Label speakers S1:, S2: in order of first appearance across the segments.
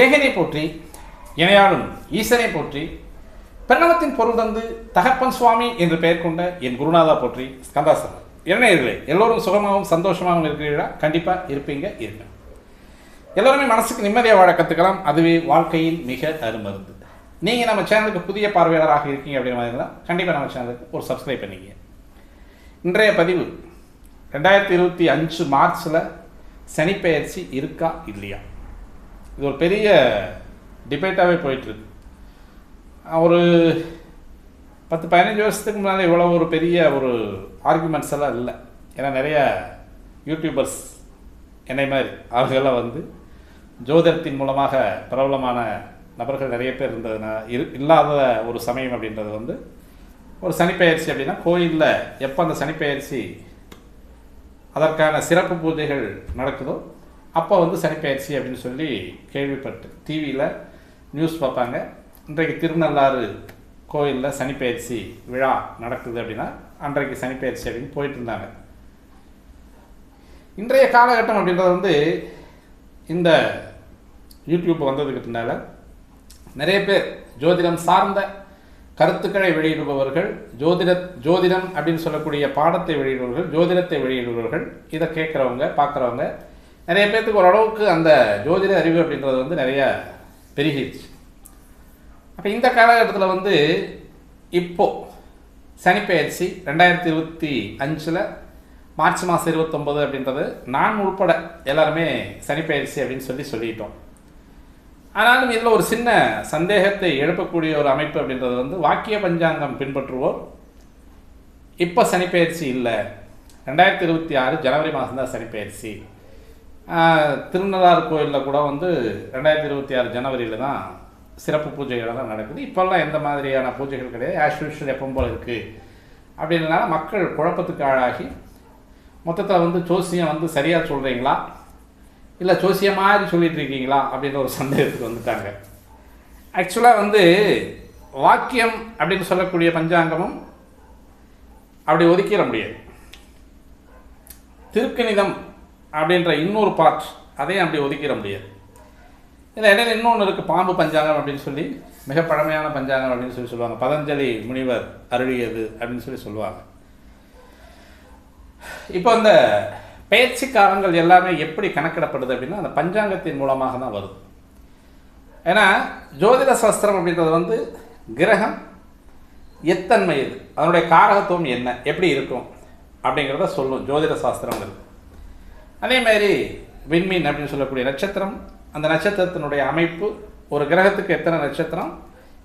S1: ஏகனை போற்றி இணையாளும் ஈசனை போற்றி பிரணவத்தின் பொருள் தந்து தகப்பன் சுவாமி என்று பெயர் கொண்ட என் குருநாதா போற்றி ஸ்கந்தாசனம். இளைஞர்களே, எல்லோரும் சுகமாகவும் சந்தோஷமாகவும் இருக்கிறீர்களா? கண்டிப்பாக இருப்பீங்க, இருங்க. எல்லோருமே மனசுக்கு நிம்மதியாக வாழ கற்றுக்கலாம். அதுவே வாழ்க்கையின் மிக அருமருந்து. நீங்கள் நம்ம சேனலுக்கு புதிய பார்வையாளராக இருக்கீங்க அப்படின்ற மாதிரி தான் கண்டிப்பாக நம்ம சேனலுக்கு ஒரு சப்ஸ்கிரைப் பண்ணிங்க. இன்றைய பதிவு 2025 மார்ச்சில் சனிப்பெயர்ச்சி இருக்கா இல்லையா? இது ஒரு பெரிய டிபேட்டாகவே போயிட்டுருக்கு. ஒரு 10-15 வருஷத்துக்கு முன்னால் இவ்வளோ ஒரு பெரிய ஒரு ஆர்குமெண்ட்ஸ் எல்லாம் இல்லை. ஏன்னா நிறைய யூடியூபர்ஸ் என்னை மாதிரி அவர்களெல்லாம் வந்து ஜோதிடத்தின் மூலமாக பிரபலமான நபர்கள் நிறைய பேர் இருந்ததுன்னா இல்லாத ஒரு சமயம் அப்படின்றது வந்து ஒரு சனிப்பெயர்ச்சி அப்படின்னா கோயிலில் எப்போ அந்த சனிப்பெயர்ச்சி அதற்கான சிறப்பு பூஜைகள் நடக்குதோ அப்போ வந்து சனிப்பெயர்ச்சி அப்படின்னு சொல்லி கேள்விப்பட்டு டிவியில் நியூஸ் பார்ப்பாங்க. இன்றைக்கு திருநள்ளாறு கோயிலில் சனிப்பெயர்ச்சி விழா நடக்குது அப்படின்னா அன்றைக்கு சனிப்பெயர்ச்சி அப்படின்னு போயிட்டு இருந்தாங்க. இன்றைய காலகட்டம் அப்படின்றது வந்து இந்த யூடியூப் வந்ததுக்கு பின்னால் நிறைய பேர் ஜோதிடம் சார்ந்த கருத்துக்களை வெளியிடுபவர்கள், ஜோதிடம் அப்படின்னு சொல்லக்கூடிய பாடத்தை வெளியிடுபவர்கள், ஜோதிடத்தை வெளியிடுபவர்கள், இதை கேட்குறவங்க பார்க்குறவங்க நிறைய பேர்த்துக்கு ஓரளவுக்கு அந்த ஜோதிட அறிவு அப்படின்றது வந்து நிறைய பெருகிடுச்சு. அப்போ இந்த காலகட்டத்தில் வந்து இப்போது சனிப்பெயர்ச்சி 2025 மார்ச் மாதம் 29 அப்படின்றது நான் உள்பட எல்லாருமே சனிப்பெயர்ச்சி அப்படின்னு சொல்லிட்டோம். ஆனாலும் இதில் ஒரு சின்ன சந்தேகத்தை எழுப்பக்கூடிய ஒரு அமைப்பு அப்படின்றது வந்து வாக்கிய பஞ்சாங்கம் பின்பற்றுவோர் இப்போ சனிப்பெயர்ச்சி இல்லை, 2026 ஜனவரி மாதம் தான் சனிப்பெயர்ச்சி. திருநள்ளாறு கோயிலில் கூட வந்து 2026 ஜனவரியில் தான் சிறப்பு பூஜைகளெல்லாம் நடக்குது. இப்போல்லாம் எந்த மாதிரியான பூஜைகள் கிடையாது, ஆஸ் யூஷுவல் எப்பவும் போல் இருக்குது அப்படின்றனால மக்கள் குழப்பத்துக்கு ஆளாகி மொத்தத்தில் வந்து ஜோசியம் வந்து சரியாக சொல்கிறீங்களா இல்லை ஜோசியம் மாதிரி சொல்லிட்டு இருக்கீங்களா அப்படின்ற ஒரு சந்தேகத்துக்கு வந்துட்டாங்க. ஆக்சுவலாக வந்து வாக்கியம் அப்படின்னு சொல்லக்கூடிய பஞ்சாங்கமும் அப்படி ஒதுக்கிட முடியாது. திருக்கணிதம் அப்படின்ற இன்னொரு பார்ட் அதையும் அப்படி ஒதுக்கிட முடியாது. இதில் இடையில இன்னொன்று இருக்குது, பாம்பு பஞ்சாங்கம் அப்படின்னு சொல்லி, மிக பழமையான பஞ்சாங்கம் அப்படின்னு சொல்லுவாங்க. பதஞ்சலி முனிவர் அருளியது அப்படின்னு சொல்லுவாங்க. இப்போ அந்த பெயர்ச்சி காலங்கள் எல்லாமே எப்படி கணக்கிடப்படுது அப்படின்னா அந்த பஞ்சாங்கத்தின் மூலமாக தான் வருது. ஏன்னா ஜோதிட சாஸ்திரம் அப்படின்றது வந்து கிரகம் எத்தன்மை இது, அதனுடைய காரகத்துவம் என்ன, எப்படி இருக்கும் அப்படிங்கிறத சொல்லும் ஜோதிட சாஸ்திரங்கிறது. அதேமாதிரி விண்மீன் அப்படின்னு சொல்லக்கூடிய நட்சத்திரம், அந்த நட்சத்திரத்தினுடைய அமைப்பு, ஒரு கிரகத்துக்கு எத்தனை நட்சத்திரம்,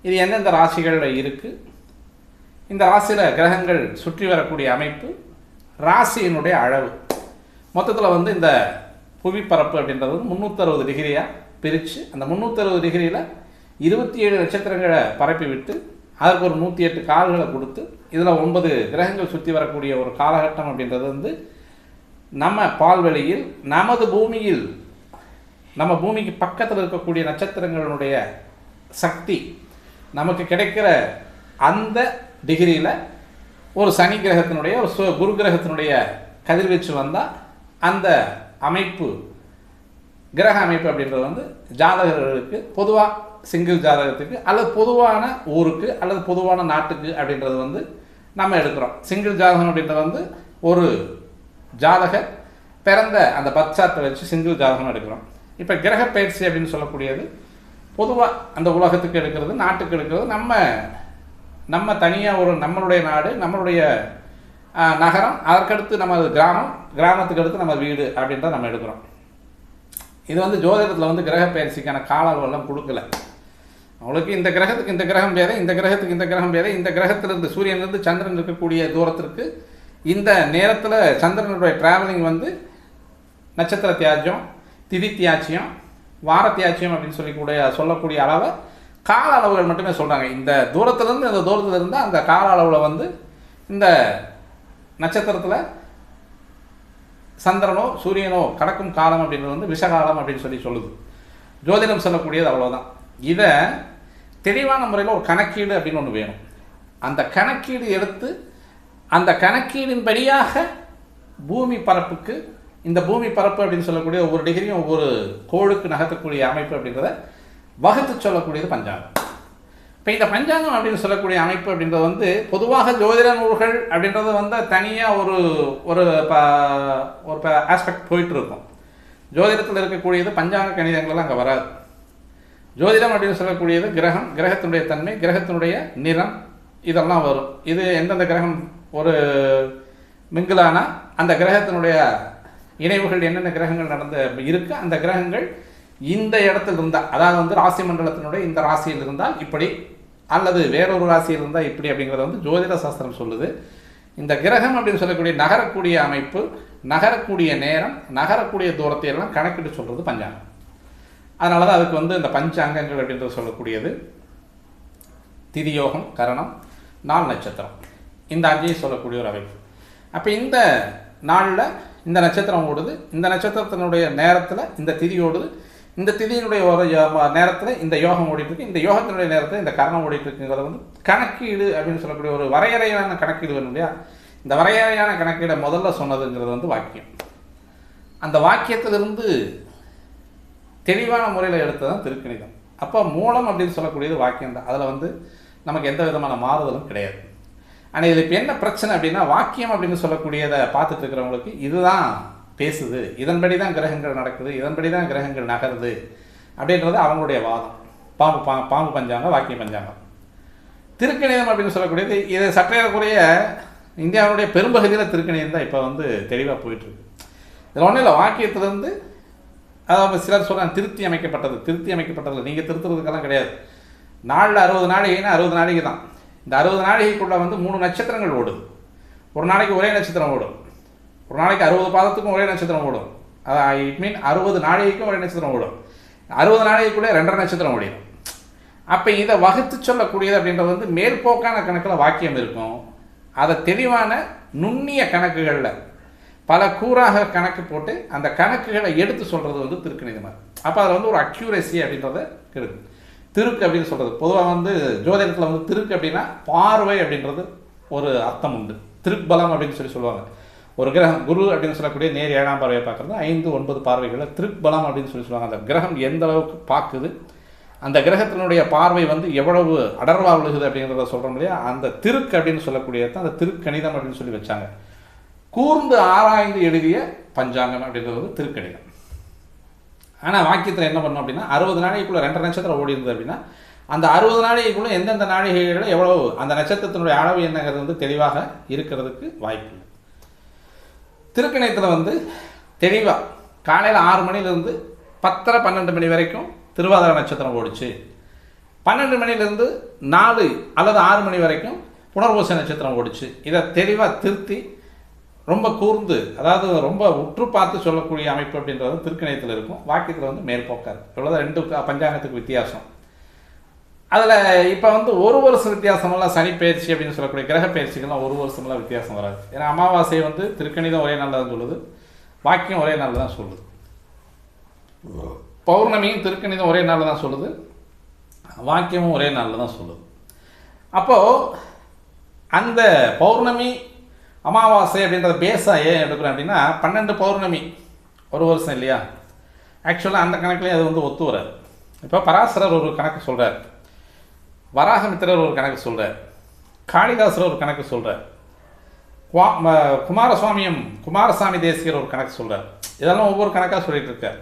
S1: இது எந்தெந்த ராசிகளில் இருக்குது, இந்த ராசியில் கிரகங்கள் சுற்றி வரக்கூடிய அமைப்பு, ராசியினுடைய அளவு, மொத்தத்தில் வந்து இந்த புவிப்பரப்பு அப்படின்றது 360 டிகிரியாக பிரித்து அந்த 360 டிகிரியில் 27 நட்சத்திரங்களை பரப்பி விட்டு அதற்கு ஒரு 108 கால்களை கொடுத்து இதில் 9 கிரகங்கள் சுற்றி வரக்கூடிய ஒரு காலகட்டம் அப்படின்றது வந்து நம்ம பால்வெளியில் நமது பூமியில் நம்ம பூமிக்கு பக்கத்தில் இருக்கக்கூடிய நட்சத்திரங்களுடைய சக்தி நமக்கு கிடைக்கிற அந்த டிகிரியில் ஒரு சனி கிரகத்தினுடைய ஒரு குரு கிரகத்தினுடைய கதிர்வீச்சு வந்தால் அந்த அமைப்பு கிரக அமைப்பு அப்படின்றது வந்து ஜாதகர்களுக்கு பொதுவாக சிங்கிள் ஜாதகத்துக்கு அல்லது பொதுவான ஊருக்கு அல்லது பொதுவான நாட்டுக்கு அப்படின்றது வந்து நம்ம எடுக்கிறோம். சிங்கிள் ஜாதகம் அப்படின்றது வந்து ஒரு ஜாதகர் பிறந்த அந்த பச்சாத்தை வச்சு சிங்கிள் ஜாதகம் எடுக்கிறோம். இப்போ கிரக பயிற்சி அப்படின்னு சொல்லக்கூடியது பொதுவாக அந்த உலகத்துக்கு எடுக்கிறது, நாட்டுக்கு எடுக்கிறது, நம்ம தனியாக ஒரு நம்மளுடைய நாடு, நம்மளுடைய நகரம், அதற்கடுத்து நமது கிராமத்துக்கு அடுத்து நம்ம வீடு அப்படின்றத நம்ம எடுக்கிறோம். இது வந்து ஜோதிடத்தில் வந்து கிரக பயிற்சிக்கான கால அளவெல்லாம் கொடுக்கல. அவங்களுக்கு இந்த கிரகத்துக்கு இந்த கிரகம் பேரை, இந்த கிரகத்துக்கு இந்த கிரகம் பேரை, இந்த கிரகத்திலிருந்து சூரியன்லேருந்து சந்திரன் இருக்கக்கூடிய தூரத்திற்கு இந்த நேரத்தில் சந்திரனுடைய ட்ராவலிங் வந்து நட்சத்திர தியாஜ்யம், திதி தியாச்சியம், வார தியாச்சியம் அப்படின்னு சொல்லக்கூடிய அளவை கால அளவுகள் மட்டுமே சொல்கிறாங்க. இந்த தூரத்துலேருந்து இந்த தூரத்தில் இருந்தால் அந்த கால அளவில் வந்து இந்த நட்சத்திரத்தில் சந்திரனோ சூரியனோ கடக்கும் காலம் அப்படின்றது வந்து விஷகாலம் அப்படின்னு சொல்லுது. ஜோதிடம் சொல்லக்கூடியது அவ்வளோதான். இதை தெளிவான முறையில் ஒரு கணக்கீடு அப்படின்னு ஒன்று வேணும். அந்த கணக்கீடு எடுத்து அந்த கணக்கீடின்படியாக பூமி பரப்புக்கு இந்த பூமி பரப்பு அப்படின்னு சொல்லக்கூடிய ஒவ்வொரு டிகிரியும் ஒவ்வொரு கோளுக்கு நகர்த்தக்கூடிய அமைப்பு அப்படின்றத வகுத்து சொல்லக்கூடியது பஞ்சாங்கம். இப்போ இந்த பஞ்சாங்கம் அப்படின்னு சொல்லக்கூடிய அமைப்பு அப்படின்றது வந்து பொதுவாக ஜோதிட நூல்கள் அப்படின்றது வந்து தனியாக ஒரு ஒரு ஆஸ்பெக்ட் போயிட்டு இருக்கும். ஜோதிடத்தில் இருக்கக்கூடியது பஞ்சாங்க கணிதங்கள்லாம் அங்கே வராது. ஜோதிடம் அப்படின்னு சொல்லக்கூடியது கிரகம், கிரகத்தினுடைய தன்மை, கிரகத்தினுடைய நிறம், இதெல்லாம் வரும். இது எந்தெந்த கிரகம் ஒரு மிங்கிலானா அந்த கிரகத்தினுடைய இணைவுகள் என்னென்ன கிரகங்கள் நடந்து இருக்கு, அந்த கிரகங்கள் இந்த இடத்துல இருந்தால், அதாவது வந்து ராசி மண்டலத்தினுடைய இந்த ராசியில் இருந்தால் இப்படி, அல்லது வேறொரு ராசியில் இருந்தால் இப்படி அப்படிங்கிறத வந்து ஜோதிட சாஸ்திரம் சொல்லுது. இந்த கிரகம் அப்படின்னு சொல்லக்கூடிய நகரக்கூடிய அமைப்பு, நகரக்கூடிய நேரம், நகரக்கூடிய தூரத்தை எல்லாம் கணக்கிட்டு சொல்கிறது பஞ்சாங்கம். அதனால தான் அதுக்கு வந்து இந்த பஞ்சாங்கங்கள் அப்படின்றது சொல்லக்கூடியது திதியோகம், கரணம், நாள், நட்சத்திரம், இந்த அஞ்சையும் சொல்லக்கூடிய ஒரு அமைப்பு. அப்போ இந்த நாளில் இந்த நட்சத்திரம் ஓடுது, இந்த நட்சத்திரத்தினுடைய நேரத்தில் இந்த திதி ஓடுது, இந்த திதியினுடைய ஒரு நேரத்தில் இந்த யோகம் ஓடிட்டுருக்கு, இந்த யோகத்தினுடைய நேரத்தில் இந்த கரணம் ஓடிட்டுருக்குங்கிறத வந்து கணக்கீடு அப்படின்னு சொல்லக்கூடிய ஒரு வரையறையான கணக்கீடு வேணும் இல்லையா. இந்த வரையறையான கணக்கீடை முதல்ல சொன்னதுங்கிறது வந்து வாக்கியம். அந்த வாக்கியத்திலிருந்து தெளிவான முறையில் எடுத்து தான் திருக்கணிதம். அப்போ மூலம் அப்படின்னு சொல்லக்கூடியது வாக்கியம் தான். அதில் வந்து நமக்கு எந்த விதமான மாறுதலும் கிடையாது. ஆனால் இதில் இப்போ என்ன பிரச்சனை அப்படின்னா, வாக்கியம் அப்படின்னு சொல்லக்கூடியதை பார்த்துட்டு இருக்கிறவங்களுக்கு இதுதான் பேசுது, இதன்படி தான் கிரகங்கள் நடக்குது, இதன்படி தான் கிரகங்கள் நகருது அப்படின்றது அவங்களுடைய வாதம். பாம்பு பஞ்சாங்கம், வாக்கியம் பஞ்சாங்கம். திருக்கணிதம் அப்படின்னு சொல்லக்கூடியது இது சற்றேறக்குறைய இந்தியாவுடைய பெரும்பகுதியில் திருக்கணிதம் தான் இப்போ வந்து தெளிவாக போயிட்டுருக்கு. இதில் ஒன்றும் இல்லை, வாக்கியத்திலேருந்து அதாவது சிலர் சொல்கிறாங்க திருத்தி அமைக்கப்பட்டது. நீங்கள் திருத்துறதுக்கெல்லாம் கிடையாது. நாளில் 60 நாழிகைன்னா 60 நாழிகை தான். இந்த 60 நாழிகைக்குள்ளே வந்து 3 நட்சத்திரங்கள் ஓடுது. ஒரு நாளைக்கு ஒரே நட்சத்திரம் ஓடும். ஒரு நாளைக்கு 60 பாதத்துக்கும் ஒரே நட்சத்திரம் ஓடும். இட் மீன் 60 நாழிகைக்கும் ஒரே நட்சத்திரம் ஓடும். 60 நாழிகைக்குள்ளே 2.5 நட்சத்திரம் ஓடிடும். அப்போ இதை வகுத்து சொல்லக்கூடியது அப்படின்றது வந்து மேல்போக்கான கணக்கில் வாக்கியம் இருக்கும். அதை தெளிவான நுண்ணிய கணக்குகளில் பல கூறாக கணக்கு போட்டு அந்த கணக்குகளை எடுத்து சொல்கிறது வந்து திருக்கணிதமாக. அப்போ அதில் வந்து ஒரு அக்யூரேசி அப்படின்றத இருக்குது. திருக்கு அப்படின்னு சொல்கிறது பொதுவாக வந்து ஜோதிடத்தில் வந்து திருக்கு அப்படின்னா பார்வை அப்படின்றது ஒரு அர்த்தம் உண்டு. திருப்பலம் அப்படின்னு சொல்லுவாங்க. ஒரு கிரகம் குரு அப்படின்னு சொல்லக்கூடிய நேர் 7ஆம் பார்வையை பார்க்குறது 5, 9 பார்வைகளில் திருப்பலம் அப்படின்னு சொல்லுவாங்க. அந்த கிரகம் எந்த அளவுக்கு பார்க்குது, அந்த கிரகத்தினுடைய பார்வை வந்து எவ்வளவு அடர்வா விழுகுது அப்படிங்கிறத சொல்கிறோம் இல்லையா. அந்த திருக்கு அப்படின்னு சொல்லக்கூடியது தான் அந்த திருக்கணிதம் அப்படின்னு சொல்லி வச்சாங்க. கூர்ந்து ஆராய்ந்து எழுதிய பஞ்சாங்கம் அப்படின்றது வந்து திருக்கணிதம். ஆனால் வாக்கியத்தில் என்ன பண்ணோம் அப்படின்னா 60 நாளைக்குள்ளே 2.5 நட்சத்திரம் ஓடி இருந்தது அப்படின்னா அந்த 60 நாளைக்குள்ளே எந்தெந்த நாழிகைகளில் எவ்வளவு அந்த நட்சத்திரத்தினுடைய அளவு என்னங்கிறது வந்து தெளிவாக இருக்கிறதுக்கு வாய்ப்பு. திருக்கணிதத்தில் வந்து தெளிவாக காலையில் 6 மணிலேருந்து 10:30 12 மணி வரைக்கும் திருவாதிரை நட்சத்திரம் ஓடிச்சு. 12 மணிலேருந்து 4 அல்லது 6 மணி வரைக்கும் புனர்பூச நட்சத்திரம் ஓடிச்சு. இதை தெளிவாக திருத்தி ரொம்ப கூர்ந்து, அதாவது ரொம்ப உற்று பார்த்து சொல்லக்கூடிய அமைப்பு அப்படின்றது திருக்கணிதத்தில் இருக்கும். வாக்கியத்தில் வந்து மேற்போக்காது. இவ்வளோதான் 2 பஞ்சாங்கத்துக்கு வித்தியாசம். அதில் இப்போ வந்து ஒரு வருஷம் வித்தியாசமெல்லாம் சனி பயிற்சி அப்படின்னு சொல்லக்கூடிய கிரக பயிற்சிகள்லாம் ஒரு வருஷமெல்லாம் வித்தியாசம் வராது. ஏன்னா அமாவாசை வந்து திருக்கணிதம் ஒரே நாளில் தான் சொல்லுது, வாக்கியம் ஒரே நாளில் தான் சொல்லுது. பௌர்ணமியும் திருக்கணிதம் ஒரே நாளில் தான் சொல்லுது, வாக்கியமும் ஒரே நாளில் தான் சொல்லுது. அப்போது அந்த பௌர்ணமி அமாவாசை அப்படின்றத பேஸாக ஏன் எடுக்கிறோம் அப்படின்னா 12 பௌர்ணமி ஒரு வருஷம் இல்லையா. ஆக்சுவலாக அந்த கணக்குலேயே அது வந்து ஒத்து வராது. இப்போ பராசரர் ஒரு கணக்கு சொல்கிறார், வராகமித்திரர் ஒரு கணக்கு சொல்கிறார், காளிதாசர் ஒரு கணக்கு சொல்கிறார், குமாரசாமி தேசிகர் ஒரு கணக்கு சொல்கிறார். இதெல்லாம் ஒவ்வொரு கணக்காக சொல்லிட்டு இருக்கார்.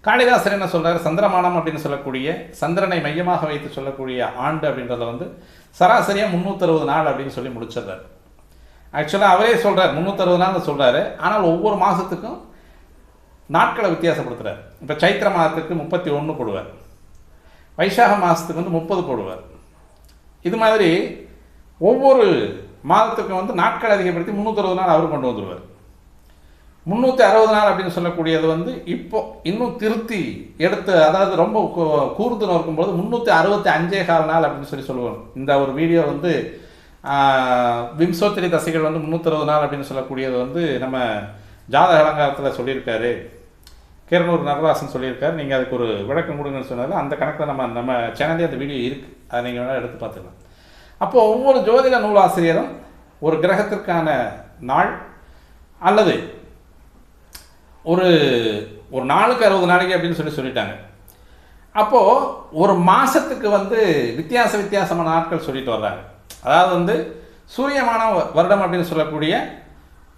S1: காளிதாசர் என்ன சொல்கிறார், சந்திரமானம் அப்படின்னு சொல்லக்கூடிய சந்திரனை மையமாக வைத்து சொல்லக்கூடிய ஆண்டு அப்படின்றத வந்து சராசரியாக 360 நாள் அப்படின்னு சொல்லி முடிச்சிடுறார். ஆக்சுவலாக அவரே சொல்கிறார் 360 நாள் சொல்கிறாரு. ஆனால் ஒவ்வொரு மாதத்துக்கும் நாட்களை வித்தியாசப்படுத்துகிறார். இப்போ சைத்திர மாதத்துக்கு 31 போடுவார், வைசாக மாதத்துக்கு வந்து 30 போடுவார். இது மாதிரி ஒவ்வொரு மாதத்துக்கும் வந்து நாட்கள் அதிகப்படுத்தி 360 நாள் அவர் கொண்டு வந்துடுவார். 360 நாள் அப்படின்னு சொல்லக்கூடியது வந்து இப்போ இன்னும் திருத்தி எடுத்து, அதாவது ரொம்ப கூர்ந்து நோக்கும்போது 365.25 நாள் அப்படின்னு சொல்லுவாங்க. இந்த ஒரு வீடியோ வந்து விம்சோத்திரி தசைகள் வந்து 360 நாள் அப்படின்னு சொல்லக்கூடியது வந்து நம்ம ஜாதக அலங்காரத்தில் சொல்லியிருக்காரு, கேரனூர் நடராசன் சொல்லியிருக்காரு. நீங்கள் அதுக்கு ஒரு விளக்கம் கொடுங்கன்னு சொன்னதில் அந்த கணக்கில் நம்ம சேனல்லே அந்த வீடியோ இருக்குது, அதை நீங்கள் வேணால் எடுத்து பார்த்துக்கலாம். அப்போது ஒவ்வொரு ஜோதிட நூலாசிரியரும் ஒரு கிரகத்திற்கான நாள் அல்லது ஒரு ஒரு நாளுக்கு 60 நாளைக்கு அப்படின்னு சொல்லிட்டாங்க. அப்போது ஒரு மாதத்துக்கு வந்து வித்தியாசமான நாட்கள் சொல்லிட்டு வர்றாங்க. அதாவது வந்து சூரியமான வருடம் அப்படின்னு சொல்லக்கூடிய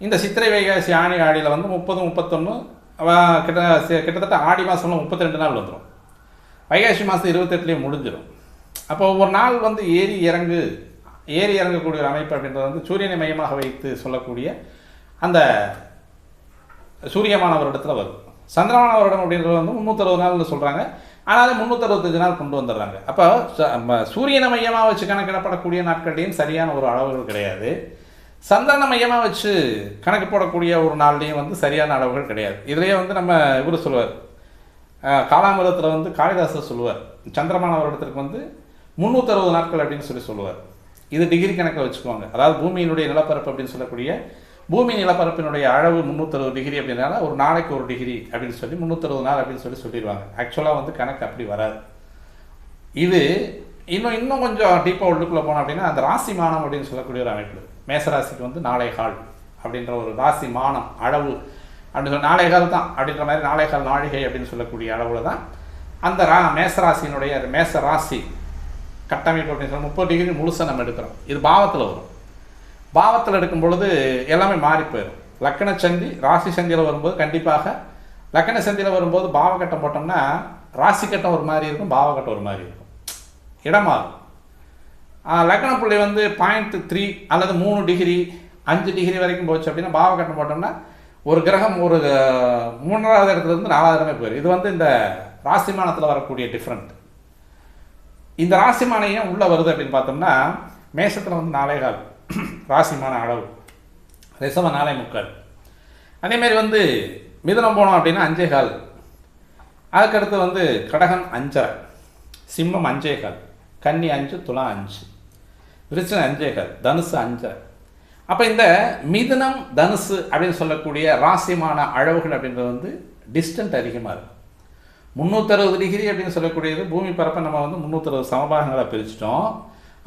S1: இந்த சித்திரை வைகாசி ஆணி ஆடியில் வந்து 30 31 கிட்டத்தட்ட ஆடி மாதம்லாம் 32 நாள் வந்துடும். வைகாசி மாதம் 28லேயே முடிஞ்சிடும். அப்போ ஒவ்வொரு நாள் வந்து ஏறி இறங்கக்கூடிய ஒரு அமைப்பு அப்படின்றது வந்து சூரியனை மையமாக வைத்து சொல்லக்கூடிய அந்த சூரியமான வருடத்தில் வரும். சந்திரமான வருடம் அப்படின்றது வந்து 360 நாள்னு சொல்கிறாங்க. ஆனாலும் 365 நாள் கொண்டு வந்துடுறாங்க. அப்போ சூரியனை மையமாக வச்சு கணக்கிடப்படக்கூடிய நாட்கள்லேயும் சரியான ஒரு அளவுகள் கிடையாது. சந்திரனை மையமாக வச்சு கணக்கு போடக்கூடிய ஒரு நாள்லேயும் வந்து சரியான அளவுகள் கிடையாது. இதுலேயே வந்து நம்ம இவர் சொல்லுவார், காலாமிரத்தில் வந்து காளிதாசர் சொல்லுவார், சந்திரமான வருடத்திற்கு வந்து 360 நாட்கள் அப்படின்னு சொல்லுவார். இது டிகிரி கணக்கில் வச்சுக்குவாங்க. அதாவது பூமியினுடைய நிலப்பரப்பு அப்படின்னு சொல்லக்கூடிய பூமி நிலப்பரப்பினுடைய அளவு 360 டிகிரி அப்படின்னால ஒரு நாளைக்கு 1 டிகிரி அப்படின்னு சொல்லி 360 நாள் அப்படின்னு சொல்லிடுவாங்க. ஆக்சுவலாக வந்து கணக்கு அப்படி வராது. இது இன்னும் கொஞ்சம் டீப்பாக உள்ளுக்குள்ளே போனோம் அப்படின்னா அந்த ராசி மானம் அப்படின்னு சொல்லக்கூடிய ஒரு அமைப்பு. மேசராசிக்கு வந்து 4.25 அப்படின்ற ஒரு ராசி மானம் அளவு அப்படின்னு சொல்லி 4.25 தான் அப்படின்ற மாதிரி 4.25 நாழிகை அப்படின்னு சொல்லக்கூடிய அளவில் தான் அந்த மேசராசியினுடைய மேசராசி கட்டமைப்பு அப்படின்னு சொல்லி 30 டிகிரி முழுசாக நம்ம எடுக்கிறோம். இது பாவத்தில் வரும். பாவத்தில் எடுக்கும் பொழுது எல்லாமே மாறி போயிடும். லக்கண சந்தி ராசி சந்தியில் வரும்போது கண்டிப்பாக லக்கண சந்தியில் வரும்போது பாவகட்டம் போட்டோம்னா ராசி கட்டம் ஒரு மாதிரி இருக்கும், பாவகட்டம் ஒரு மாதிரி இருக்கும், இடமாறும். லக்கண புள்ளி வந்து 0.3 அல்லது 3 டிகிரி 5 டிகிரி வரைக்கும் போச்சு அப்படின்னா பாவகட்டம் போட்டோம்னா ஒரு கிரகம் ஒரு 3வது இடத்துலேருந்து 4வது இடமே போயிடும். இது வந்து இந்த ராசிமானத்தில் வரக்கூடிய டிஃப்ரெண்ட். இந்த ராசிமானம் உள்ளே வருது அப்படின்னு பார்த்தோம்னா மேஷத்தில் வந்து 4.25 ராசிமான அளவு, ரிஷபம் 4.25. அதேமாரி வந்து மிதுனம் போனோம் அப்படின்னா 5.25. அதுக்கடுத்து வந்து கடகம் 5.5, சிம்மம் 5.25, கன்னி 5, துலா 5, விருச்சிகம் 5.25, தனுசு 5.5. அப்போ இந்த மிதுனம் தனுசு அப்படின்னு சொல்லக்கூடிய ராசிமான அளவுகள் அப்படின்றது வந்து டிஸ்டன்ட் அதிகமாக இருக்கும். 360 டிகிரி அப்படின்னு சொல்லக்கூடியது பூமி பரப்பை நம்ம வந்து 360 சமபாகங்களாக பிரிச்சிட்டோம்.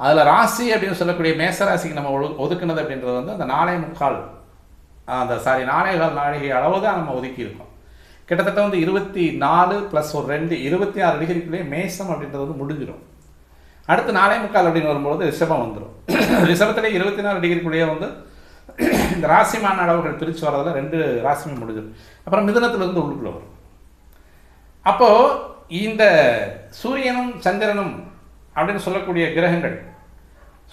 S1: அதில் ராசி அப்படின்னு சொல்லக்கூடிய மேசராசிக்கு நம்ம ஒதுக்குனது அப்படின்றது வந்து அந்த 4.25 நாழிகை அளவு தான் நம்ம ஒதுக்கியிருக்கோம். கிட்டத்தட்ட வந்து 24 + ஒரு 2 26 டிகிரிக்குள்ளேயே மேசம் அப்படின்றது வந்து முடிஞ்சிடும். அடுத்து 4.25 அப்படின்னு வரும்போது ரிஷபம் வந்துடும். ரிஷபத்திலே 24 டிகிரிக்குள்ளேயே வந்து இந்த ராசிமான அளவுகள் பிரித்து வரதில் 2 ராசியுமே முடிஞ்சிடும். அப்புறம் மிதுனத்திலிருந்து உள்ளுக்குள்ளே வரும். அப்போது இந்த சூரியனும் சந்திரனும் அப்படின்னு சொல்லக்கூடிய கிரகங்கள்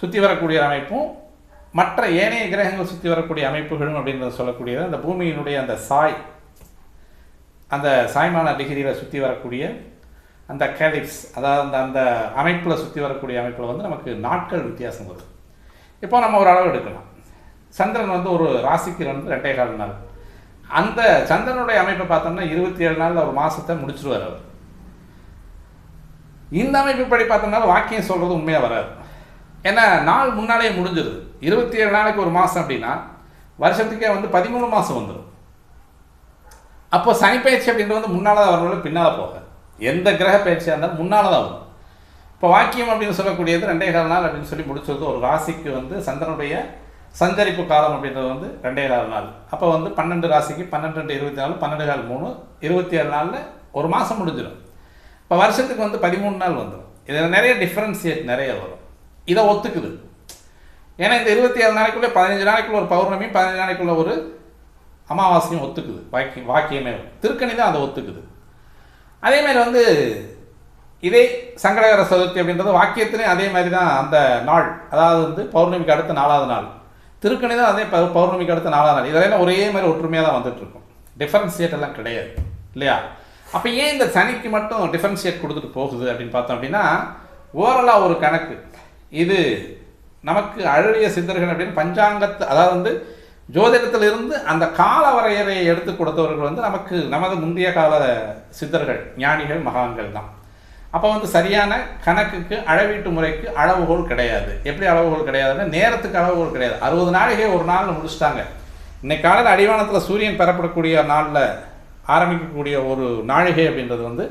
S1: சுற்றி வரக்கூடிய அமைப்பும் மற்ற ஏனைய கிரகங்கள் சுற்றி வரக்கூடிய அமைப்புகளும் அப்படின்றத சொல்லக்கூடியது அந்த பூமியினுடைய அந்த சாய்மான டிகிரியில் சுற்றி வரக்கூடிய அந்த கேலிப்ஸ், அதாவது அந்த அமைப்பில் சுற்றி வரக்கூடிய அமைப்பில் வந்து நமக்கு நாட்கள் வித்தியாசம் வருது. இப்போ நம்ம ஒரு அளவு எடுக்கலாம். சந்திரன் வந்து ஒரு ராசிக்கு வந்து 2.25 நாள். அந்த சந்திரனுடைய அமைப்பை பார்த்தோம்னா 27 நாளில் ஒரு மாதத்தை முடிச்சிருவார் அவர். இந்த அமைப்பு படி பார்த்தோம்னா வாக்கியம் சொல்கிறது உண்மையாக வராது. ஏன்னா நாள் முன்னாலே முடிஞ்சிருது. 27 நாளைக்கு ஒரு மாதம் அப்படின்னா வருஷத்துக்கே வந்து 13 மாதம் வந்துடும். அப்போ சனிப்பயிற்சி அப்படின்றது வந்து முன்னால் தான் வரணும், பின்னால் போக எந்த கிரக பயிற்சியாக இருந்தாலும் முன்னால் தான் வரும். இப்போ வாக்கியம் அப்படின்னு சொல்லக்கூடியது 2.25 நாள் அப்படின்னு சொல்லி முடிச்சது. ஒரு ராசிக்கு வந்து சந்திரனுடைய சஞ்சரிப்பு காலம் அப்படின்றது வந்து 2.25 நாள். அப்போ வந்து 12 ராசிக்கு 12 × 24 12 3 27 நாளில் ஒரு மாதம் முடிஞ்சிடும். இப்போ வருஷத்துக்கு வந்து 13 நாள் வந்துடும். இதில் நிறைய டிஃப்ரென்சியேட் நிறைய வரும். இதை ஒத்துக்குது. ஏன்னா இந்த 27 நாளைக்குள்ளே 15 நாளைக்குள்ள ஒரு பௌர்ணமி 15 நாளைக்குள்ள ஒரு அமாவாசையும் ஒத்துக்குது. வாக்கியமே திருக்கணி தான் அதை ஒத்துக்குது. அதேமாதிரி வந்து இதே சங்கடகர சதுர்த்தி அப்படின்றது வாக்கியத்திலையும் அதே மாதிரி தான் அந்த நாள், அதாவது வந்து பௌர்ணமிக்கு அடுத்த 4வது நாள். திருக்கணி தான் அதே பௌர்ணமிக்கு அடுத்த 4வது நாள். இதெல்லாம் ஒரே மாதிரி ஒற்றுமையாக தான் வந்துட்டுருக்கும். டிஃபரன்சியேட் எல்லாம் கிடையாது இல்லையா? அப்போ ஏன் இந்த சனிக்கு மட்டும் டிஃபரன்சியேட் கொடுத்துட்டு போகுது அப்படின்னு பார்த்தோம் அப்படின்னா ஓரலாக ஒரு கணக்கு. இது நமக்கு அழகிய சித்தர்கள் அப்படின்னு பஞ்சாங்கத்தை, அதாவது வந்து ஜோதிடத்திலிருந்து அந்த கால வரையறையை எடுத்து கொடுத்தவர்கள் வந்து நமது முந்தைய கால சித்தர்கள், ஞானிகள், மகான்கள் தான். அப்போ வந்து சரியான கணக்குக்கு அளவீட்டு முறைக்கு அளவுகோல் கிடையாது. எப்படி அளவுகோல் கிடையாதுன்னா நேரத்துக்கு அளவுகோல் கிடையாது. 60 நாளிகை ஒரு நாளில் முடிச்சிட்டாங்க. இன்னைக்கு காலையில் அடிவானத்தில் சூரியன் பெறப்படக்கூடிய நாளில் ஆரம்பிக்கக்கூடிய ஒரு நாழிகை அப்படின்றது வந்து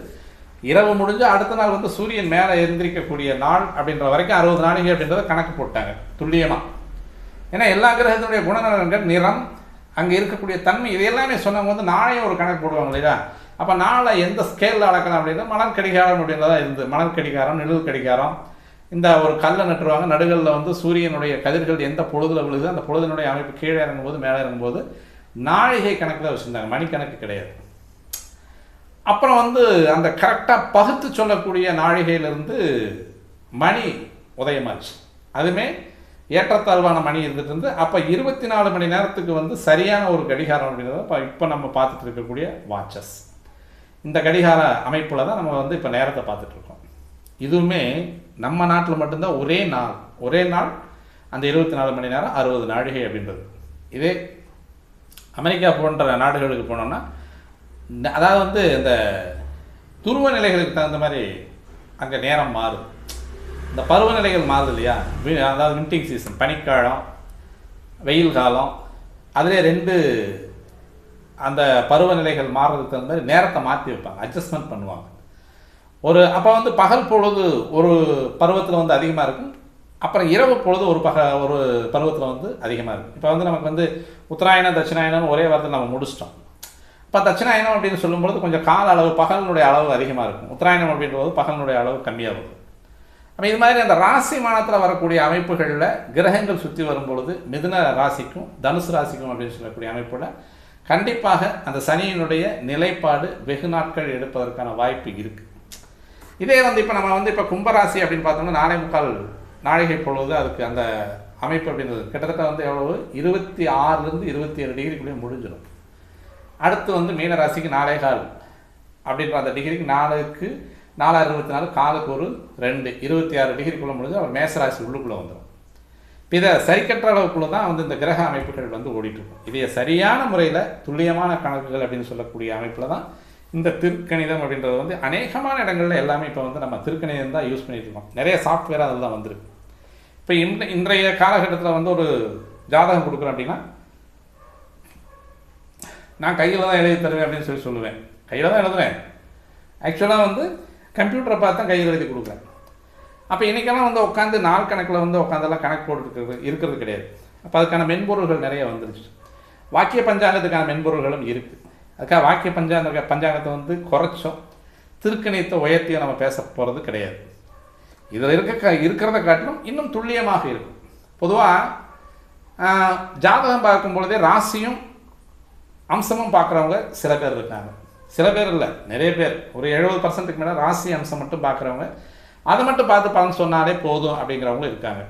S1: இரவு முடிஞ்சு அடுத்த நாள் வந்து சூரியன் மேலே எந்திரிக்கக்கூடிய நாள் அப்படின்ற வரைக்கும் 60 நாழிகை அப்படின்றத கணக்கு போட்டாங்க துல்லியமாக. ஏன்னா எல்லா கிரகத்தினுடைய குணநலன்கள் நிறம், அங்கே இருக்கக்கூடிய தன்மை இது எல்லாமே சொன்னவங்க வந்து நாளையும் ஒரு கணக்கு போடுவாங்க இல்லையா. அப்போ நாளை எந்த ஸ்கேலில் அளக்கலாம் அப்படின்னா மணல் கடிகாரம் அப்படின்றதா இருந்தது. மணல் கடிகாரம், நிழல் கடிகாரம், இந்த ஒரு கல்லை நட்டுருவாங்க, நடுகளில் வந்து சூரியனுடைய கதிர்கள் எந்த பொழுதில் விழுது அந்த பொழுதினுடைய அமைப்பு கீழே இறங்கும்போது மேலே இறங்கும்போது நாழிகை கணக்கில் வச்சுருந்தாங்க, மணிக்கணக்கு கிடையாது. அப்புறம் வந்து அந்த கரெக்டாக பகுத்து சொல்லக்கூடிய நாழிகையிலிருந்து மணி உதயமாச்சு. அதுவுமே ஏற்றத்தாழ்வான மணி இருந்துட்டு இருந்து அப்போ 24 மணி நேரத்துக்கு வந்து சரியான ஒரு கடிகாரம் அப்படின்றத இப்போ நம்ம பார்த்துட்டு இருக்கக்கூடிய வாட்சஸ். இந்த கடிகார அமைப்பில் தான் நம்ம வந்து இப்போ நேரத்தை பார்த்துட்ருக்கோம். இதுவுமே நம்ம நாட்டில் மட்டும்தான் ஒரே நாள் அந்த 24 மணி நேரம் 60 நாழிகை அப்படின்றது. இதே அமெரிக்கா போன்ற நாடுகளுக்கு போனோம்னா அதாவது வந்து இந்த துருவ நிலைகளுக்கு தகுந்த மாதிரி அங்கே நேரம் மாறுது. இந்த பருவநிலைகள் மாறுது இல்லையா, அதாவது வின்டிங் சீசன், பனிக்காலம், வெயில் காலம், அதிலே 2 அந்த பருவநிலைகள் மாறுறதுக்கு தகுந்த மாதிரி நேரத்தை மாற்றி வைப்பாங்க, அட்ஜஸ்ட்மெண்ட் பண்ணுவாங்க. அப்போ வந்து பகல் பொழுது ஒரு பருவத்தில் வந்து அதிகமாக இருக்கும், அப்புறம் இரவு பொழுது ஒரு பருவத்தில் வந்து அதிகமாக இருக்கும். இப்போ வந்து நமக்கு வந்து உத்தராயணம் தட்சிணாயணம் ஒரே வாரத்தில் நம்ம முடிச்சிட்டோம். இப்போ தட்சிணாயனம் அப்படின்னு சொல்லும்போது கொஞ்சம் கால அளவு பகலினுடைய அளவு அதிகமாக இருக்கும், உத்தராயணம் அப்படின்றது பகலினுடைய அளவு கம்மியாக வரும். அப்போ இது மாதிரி அந்த ராசி மானத்தில் வரக்கூடிய அமைப்புகளில் கிரகங்கள் சுற்றி வரும்பொழுது மிதுன ராசிக்கும் தனுசு ராசிக்கும் அப்படின்னு சொல்லக்கூடிய அமைப்பில் கண்டிப்பாக அந்த சனியினுடைய நிலைப்பாடு வெகு நாட்கள் எடுப்பதற்கான வாய்ப்பு இருக்குது. இதே வந்து இப்போ நம்ம வந்து இப்போ கும்பராசி அப்படின்னு பார்த்தோம்னா 4.25 நாழிகை பொழுது அதுக்கு அந்த அமைப்பு அப்படின்றது கிட்டத்தட்ட வந்து எவ்வளவு 26லேருந்து 27 டிகிரிக்குள்ளேயே முடிஞ்சிடும். அடுத்து வந்து மீன ராசிக்கு 4.25 அப்படின்ற அந்த டிகிரிக்கு 4க்கு 4 காலுக்கு ஒரு 2 26 டிகிரிக்குள்ளே முடிஞ்சு அவர் மேசராசி உள்ளுக்குள்ளே வந்துடும். இப்போ இதை சரிக்கற்ற அளவுக்குள்ளே தான் வந்து இந்த கிரக அமைப்புகள் வந்து ஓடிட்டுருக்கும். இதைய சரியான முறையில் துல்லியமான கணக்குகள் அப்படின்னு சொல்லக்கூடிய அமைப்பில் தான் இந்த திருக்கணிதம் அப்படின்றது வந்து அநேகமான இடங்களில் எல்லாமே இப்போ வந்து நம்ம திருக்கணிதம் தான் யூஸ் பண்ணிட்டு இருக்கோம். நிறைய சாஃப்ட்வேர் அதில் தான் வந்துருக்கு. இப்போ இன்றைய காலகட்டத்தில் வந்து ஒரு ஜாதகம் கொடுக்குறேன் அப்படின்னா நான் கையில் தான் எழுதி தருவேன் அப்படின்னு சொல்லுவேன். கையில் தான் எழுதுவேன், ஆக்சுவலாக வந்து கம்ப்யூட்டரை பார்த்து தான் கையில் எழுதி கொடுக்குறேன். அப்போ இன்றைக்கெல்லாம் வந்து உட்காந்து நாள் கணக்கில் வந்து உட்காந்தெல்லாம் கணக்கு போட்டுருக்கிறது இருக்கிறது கிடையாது. அப்போ அதுக்கான மென்பொருள்கள் நிறைய வந்துருச்சு. வாக்கிய பஞ்சாங்கத்துக்கான மென்பொருள்களும் இருக்குது. அதுக்காக வாக்கிய பஞ்சாங்கத்தை வந்து குறைச்சோம், திருக்கணியத்தை உயர்த்தியோ நம்ம பேச போகிறது கிடையாது. இதில் இருக்கிறத காட்டிலும் இன்னும் துல்லியமாக இருக்கும். பொதுவாக ஜாதகம் பார்க்கும் பொழுதே ராசியும் அம்சமும் பார்க்குறவங்க சில பேர் இருக்காங்க, சில பேர் இல்லை நிறைய பேர், ஒரு 70% மேலே ராசி அம்சம் மட்டும் பார்க்குறவங்க, அதை மட்டும் பார்த்து பலன் சொன்னாலே போதும் அப்படிங்கிறவங்களும் இருக்காங்க.